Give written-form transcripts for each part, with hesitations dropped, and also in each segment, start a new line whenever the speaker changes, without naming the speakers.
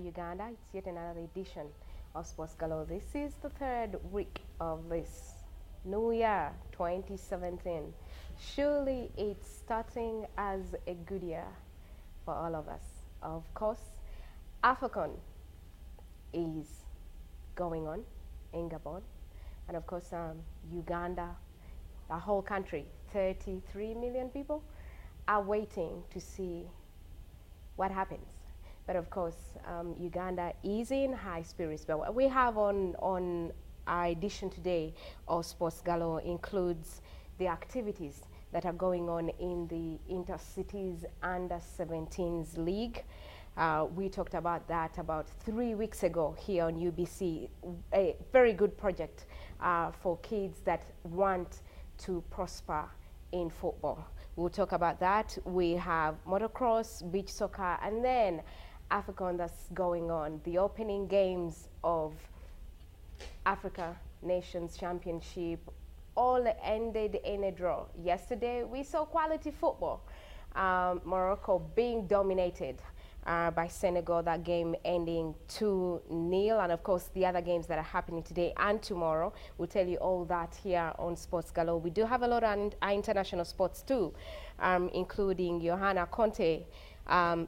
Uganda. It's yet another edition of Sports Galore. This is the third week of this new year, 2017. Surely it's starting as a good year for all of us. Of course, AFCON is going on in Gabon. And of course, Uganda, the whole country, 33 million people, are waiting to see what happens. But of course, Uganda is in high spirits. But what we have on our edition today of Sports Galore includes the activities that are going on in the Intercities Under-17s League. We talked about that about 3 weeks ago here on UBC. A very good project for kids that want to prosper in football. We'll talk about that. We have motocross, beach soccer, and then AFCON that's going on. The opening games of Africa Nations Championship all ended in a draw. Yesterday, we saw quality football. Morocco being dominated by Senegal, that game ending 2-0. And of course, the other games that are happening today and tomorrow. We'll tell you all that here on Sports Galore. We do have a lot of international sports too, including Johanna Conte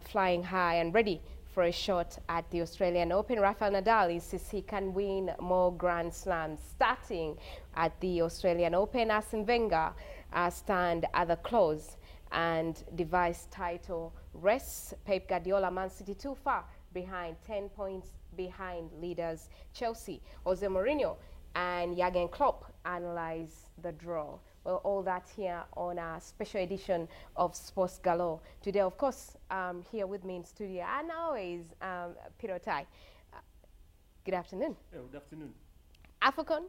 flying high and ready for a shot at the Australian Open. Rafael Nadal insists he can win more Grand Slams, starting at the Australian Open. Arsene Wenger stand at the close and devise title rests. Pep Guardiola, Man City too far behind, 10 points behind leaders Chelsea. Jose Mourinho and Jurgen Klopp analyze the draw. Well, all that here on our special edition of Sports Galore. Today, of course, here with me in studio, and always, Peter Tai. Good afternoon.
Good afternoon.
AFCON,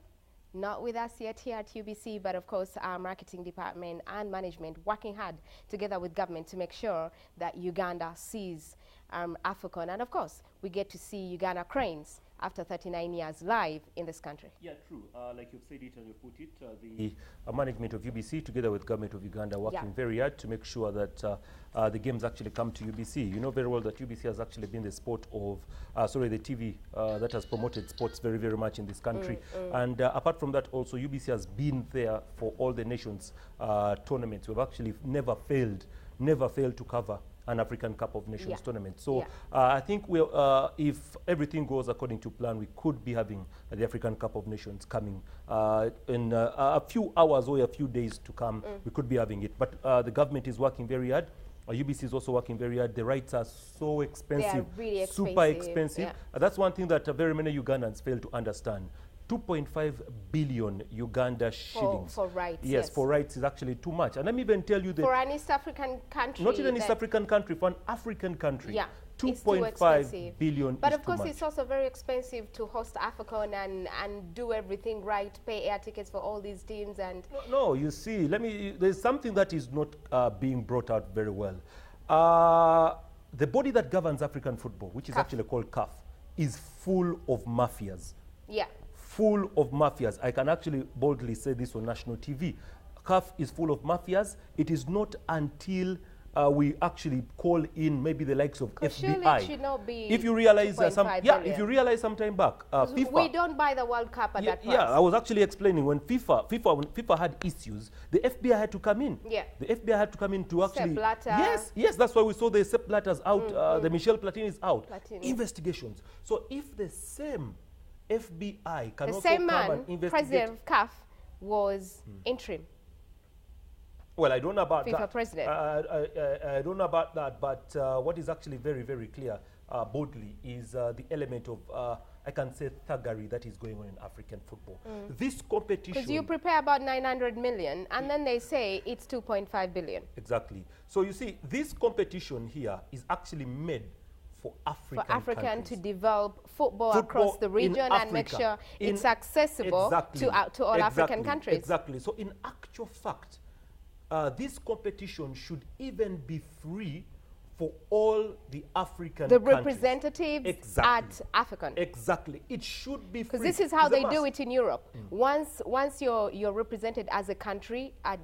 not with us yet here at UBC, but of course, our marketing department and management working hard together with government to make sure that Uganda sees AFCON. And of course, we get to see Uganda Cranes after 39 years live in this country.
Yeah, true. Like you've said it and you put it, the management of UBC together with government of Uganda working very hard to make sure that the games actually come to UBC. You know very well that UBC has actually been the sport of, the TV that has promoted sports very, very much in this country. And apart from that also, UBC has been there for all the nations tournaments. We've actually never failed to cover an African Cup of Nations tournament. So I think if everything goes according to plan, we could be having the African Cup of Nations coming in a few hours or a few days to come. We could be having it. But the government is working very hard. UBC is also working very hard. The rights are so expensive,
they are really expensive.
Super expensive. That's one thing that very many Ugandans fail to understand. 2.5 billion Uganda shillings.
For rights,
yes, for rights is actually too much. And let me even tell you that...
For an East African country.
Not even East African country, for an African country.
Yeah,
2.5 billion
But
is
of course,
too much.
it's also very expensive to host AFCON and do everything right, pay air tickets for all these teams and...
No, you see, there's something that is not being brought out very well. The body that governs African football, which is actually called CAF, is full of mafias.
Yeah.
Full of mafias. I can actually boldly say this on national TV. CAF is full of mafias. It is not until we actually call in maybe the likes of FBI.
Surely it should not be.
If you realize
if
you realize some time back, FIFA.
We don't buy the World Cup at that price.
Yeah, I was actually explaining when FIFA had issues, the FBI had to come in.
Yeah.
The FBI had to come in to actually.
Sepp Blatter.
Yes, that's why we saw the Sepp Blatters out, the Michel Platini is out. Investigations. So if the same FBI can also come and investigate.
President of CAF, was interim.
Well, I don't know about
FIFA
that.
president.
I don't know about that, but what is actually very, very clear, boldly, is the element of, I can say, thuggery that is going on in African football. This competition...
Because you prepare about 900 million, and then they say it's 2.5 billion.
Exactly. So you see, this competition here is actually made for African countries.
To develop football across the region and make sure it's accessible to all African countries.
Exactly. So in actual fact, this competition should even be free for all the African countries.
The representatives at AFCON.
Exactly. It should be free.
Because this is how they do it in Europe. Once you're represented as a country at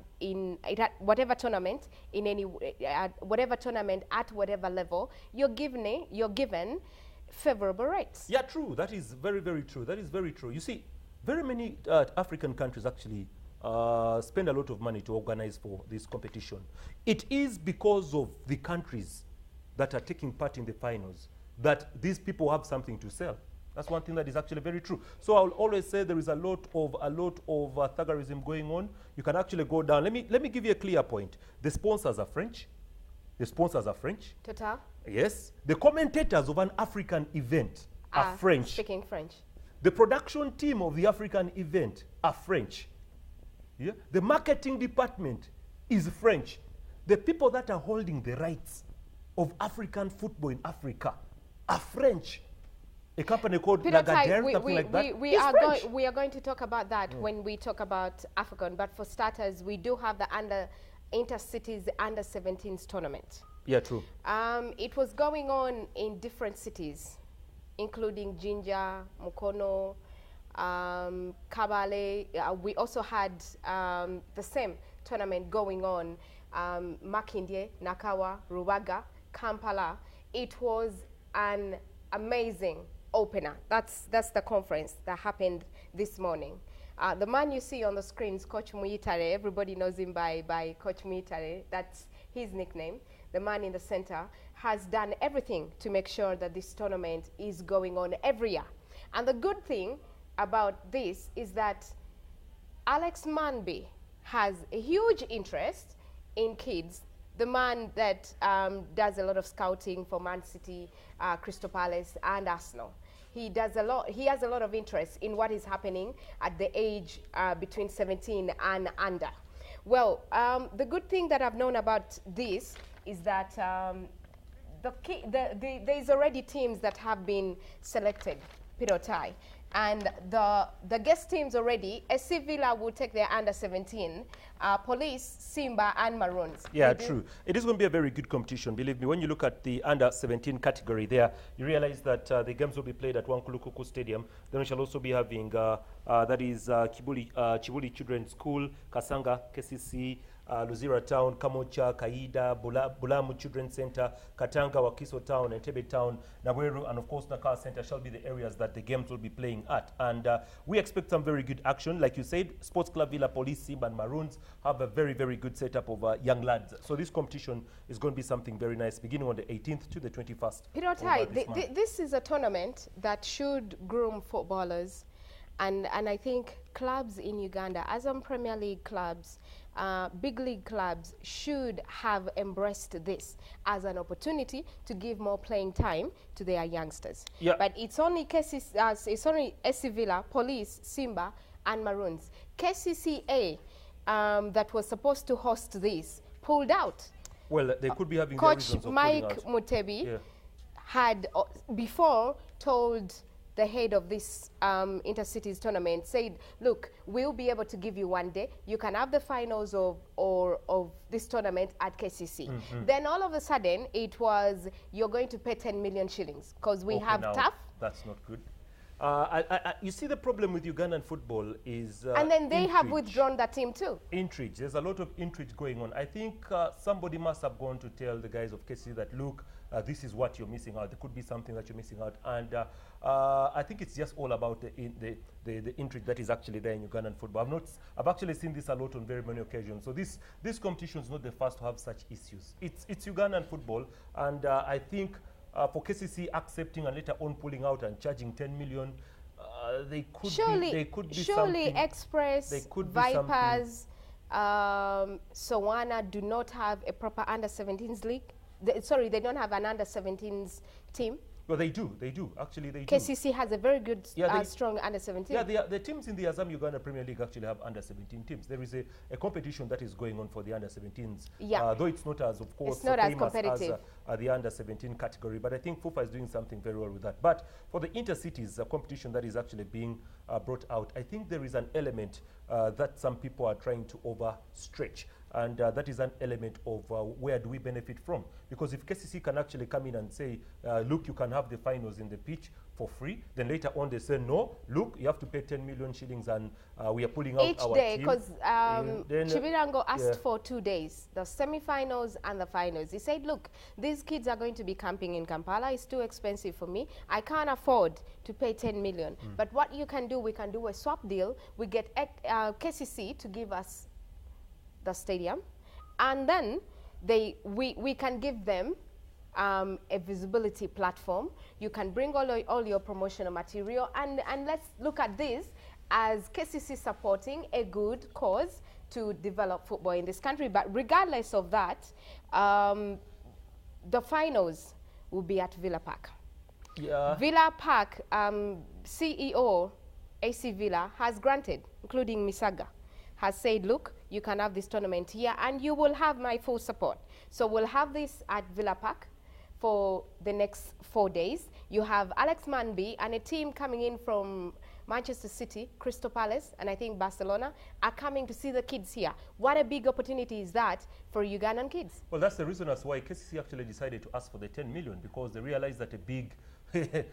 whatever tournament, whatever tournament at whatever level, you're given favorable rates.
Yeah, true. That is very, very true. That is very true. You see, very many African countries actually spend a lot of money to organize for this competition. It is because of the countries that are taking part in the finals that these people have something to sell. That's one thing that is actually very true. So I'll always say there is a lot of thuggerism going on. You can actually go down. Let me give you a clear point. The sponsors are French. The sponsors are French.
Total?
Yes. The commentators of an African event are French.
Speaking French.
The production team of the African event are French. Yeah? The marketing department is French. The people that are holding the rights of African football in Africa are French. A company called Lagardère, something like that.
We are going to talk about that when we talk about AFCON. But for starters, we do have the Intercities Under-17s tournament.
Yeah, true.
It was going on in different cities, including Jinja, Mukono, Kabale. We also had the same tournament going on, Makindye, Nakawa, Rubaga, Kampala. It was an amazing opener. That's the conference that happened this morning. The man you see on the screen is Coach Muitare. Everybody knows him by Coach Muitare. That's his nickname. The man in the center has done everything to make sure that this tournament is going on every year. And the good thing about this is that Alex Manby has a huge interest in kids. The man that does a lot of scouting for Man City, Crystal Palace, and Arsenal. He has a lot of interest in what is happening at the age between 17 and under. Well, the good thing that I've known about this is that there's already teams that have been selected, Pirotai. And the guest teams already, SC Villa will take their under-17, Police, Simba, and Maroons.
Yeah, true. It is going to be a very good competition, believe me. When you look at the under-17 category there, you realize that the games will be played at Wankulukuku Stadium. Then we shall also be having, that is Chibuli Children's School, Kasanga, KCC, Luzira Town, Kamocha, Kaida, Bulamu Children's Center, Katanga, Wakiso Town, Entebbe Town, Naweru, and of course Nakala Center shall be the areas that the games will be playing at. And we expect some very good action. Like you said, Sports Club Villa, Police, Simba, and Maroons have a very, very good setup of young lads. So this competition is going to be something very nice, beginning on the 18th to the 21st.
Pirotai, this is a tournament that should groom footballers. And I think clubs in Uganda, as on Premier League clubs, big league clubs should have embraced this as an opportunity to give more playing time to their youngsters. Yeah. But it's only SC Villa, Police, Simba, and Maroons. KCCA that was supposed to host this pulled out.
Well, they could be having
Coach Mike Mutebi had before told the head of this Intercities tournament, said, look, we'll be able to give you one day. You can have the finals of this tournament at KCC. Then all of a sudden, it was, you're going to pay 10 million shillings because we have TAF.
That's not good. You see, the problem with Ugandan football is
and then they have withdrawn that team too.
Intrigue. There's a lot of intrigue going on. I think somebody must have gone to tell the guys of KCC that, look, this is what you're missing out. There could be something that you're missing out. And I think it's just all about the intrigue that is actually there in Ugandan football. I've actually seen this a lot on very many occasions. So this competition is not the first to have such issues. It's Ugandan football, and I think for KCC accepting and later on pulling out and charging 10 million, they could be
surely Express, they could Vipers, Sowana do not have a proper under-17s league. They don't have an under-17s team.
Well, they do. Actually, they do.
KCC has a very good, strong under-17.
Yeah, the teams in the Azam Uganda Premier League actually have under-17 teams. There is a competition that is going on for the under-17s. Yeah. Though it's not as, of course, famous competitive as the under-17 category. But I think FUFA is doing something very well with that. But for the Intercities, a competition that is actually being brought out, I think there is an element that some people are trying to overstretch. and that is an element of where do we benefit from. Because if KCC can actually come in and say, look, you can have the finals in the pitch for free, then later on they say, no, look, you have to pay 10 million shillings and we are pulling out
each
our
day,
team.
because Chibirango asked for 2 days, the semi-finals and the finals. He said, look, these kids are going to be camping in Kampala. It's too expensive for me. I can't afford to pay 10 million. But what you can do, we can do a swap deal. We get KCC to give us the stadium, and then we can give them a visibility platform. You can bring all your promotional material, and let's look at this as KCC supporting a good cause to develop football in this country. But regardless of that, the finals will be at Villa Park.
Yeah.
Villa Park CEO AC Villa has granted, including Misaga, has said, look, you can have this tournament here and you will have my full support. So we'll have this at Villa Park for the next 4 days. You have Alex Manby and a team coming in from Manchester City, Crystal Palace, and I think Barcelona are coming to see the kids here. What a big opportunity is that for Ugandan kids?
Well, that's the reason as why KCC actually decided to ask for the 10 million, because they realized that a big I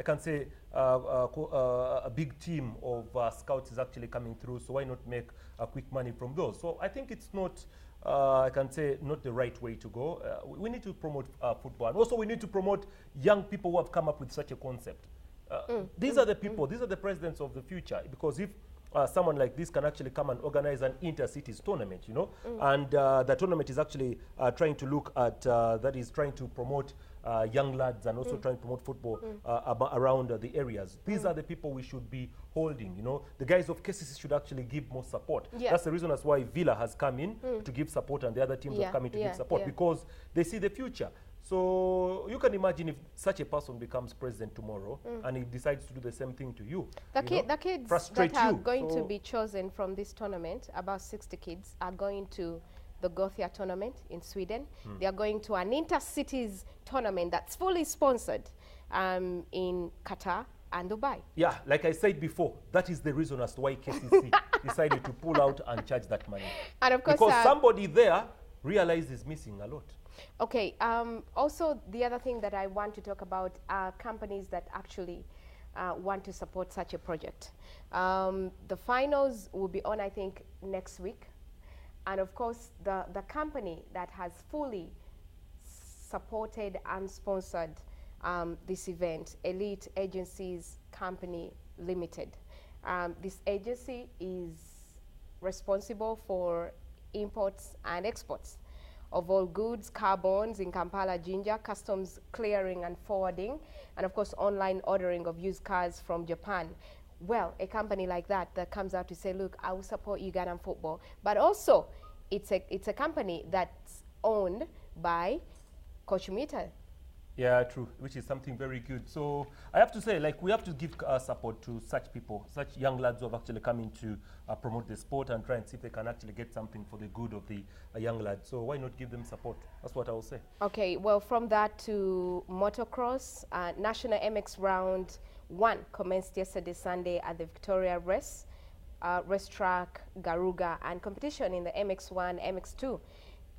can say a big team of scouts is actually coming through, so why not make quick money from those? So I think it's not, I can say, not the right way to go. We need to promote football, and also we need to promote young people who have come up with such a concept. These are the people, these are the presidents of the future, because if someone like this can actually come and organize an inter-cities tournament, you know, and the tournament is actually trying to look at, that is trying to promote young lads and also trying to promote football around the areas. These are the people we should be holding, you know. The guys of KCC should actually give more support. Yeah. That's the reason as why Villa has come in to give support, and the other teams have come in to give support, because they see the future. So you can imagine if such a person becomes president tomorrow and he decides to do the same thing to you. The
kids that are going to be chosen from this tournament, about 60 kids, are going to the Gothia tournament in Sweden. They are going to an inter-cities tournament that's fully sponsored in Qatar and Dubai.
Yeah, like I said before, that is the reason as to why KCC decided to pull out and charge that money.
And of course,
because somebody there realized is missing a lot.
Okay, also the other thing that I want to talk about are companies that actually want to support such a project. The finals will be on, I think, next week. And of course, the company that has fully supported and sponsored this event, Elite Agencies Company Limited. This agency is responsible for imports and exports of all goods, car bonds in Kampala, Jinja, customs clearing and forwarding, and of course online ordering of used cars from Japan. Well, a company like that comes out to say, look, I will support Ugandan football, but also it's a company that's owned by Coach Mita.
Yeah, true, which is something very good. So I have to say, like, we have to give support to such people, such young lads who have actually come in to promote the sport and try and see if they can actually get something for the good of the young lads. So why not give them support? That's what I will say. Okay, well, from that to motocross, National MX Round 1 commenced yesterday, Sunday, at the Victoria Racetrack, Garuga, and competition in the MX1, MX2.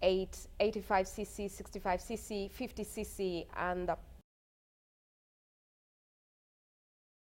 85cc, 65cc, 50cc, and the